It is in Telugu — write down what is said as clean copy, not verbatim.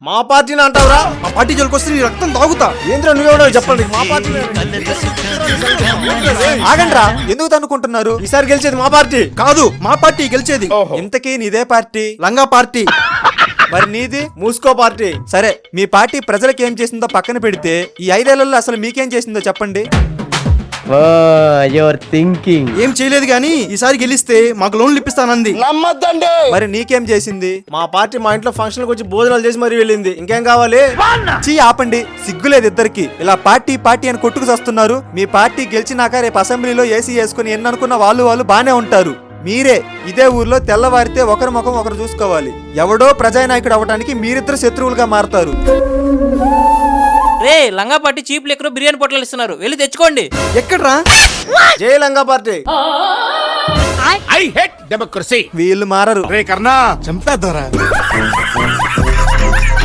మా పార్టీని అంటావురా? మా పార్టీ జోలికి వస్తే నీ రక్తం తాగుతా. ఏంద్ర నువ్వెవడో చెప్పండి. మా పార్టీ ఆగండ్రా, ఎందుకు తన్నుకుంటున్నారు? ఈసారి గెలిచేది మా పార్టీ కాదు, మా పార్టీ గెలిచేది. ఇంతకీ నీదే పార్టీ? లంగా పార్టీ. మరి నీది? మూసుకో పార్టీ. సరే, మీ పార్టీ ప్రజలకు ఏం చేసిందో పక్కన పెడితే ఈ 5 ఏళ్లలో అసలు మీకేం చేసిందో చెప్పండి. Your thinking. ఏం చేయలేదు గానీ ఈసారి గెలిస్తే మాకు లోన్లు ఇప్పిస్తానంది. మరి నీకేం చేసింది? మా పార్టీ మా ఇంట్లో ఫంక్షన్కి వచ్చి భోజనాలు చేసి మరీ వెళ్ళింది. ఇంకేం కావాలి? చీ, ఆపండి, సిగ్గులేదు ఇద్దరికి. ఇలా పార్టీ పార్టీ అని కొట్టుకు వస్తున్నారు. మీ పార్టీ గెలిచినాక రేపు అసెంబ్లీలో ఏసీ వేసుకుని ఎన్ననుకున్న వాళ్ళు బానే ఉంటారు. మీరే ఇదే ఊర్లో తెల్లవారితే ఒకరి ముఖం ఒకరు చూసుకోవాలి. ఎవడో ప్రజానాయకుడు అవ్వడానికి మీరిద్దరు శత్రువులుగా మారతారు. రే, లంగా పార్టీ చీప్ లెక్కలో బిర్యానీ పొట్లాలు ఇస్తున్నారు, వెళ్ళి తెచ్చుకోండి. ఎక్కడ్రా? జై లంగా పార్టీ. I hate democracy. వీళ్ళు మారరు. రే కర్ణా, చంపేద్దారా.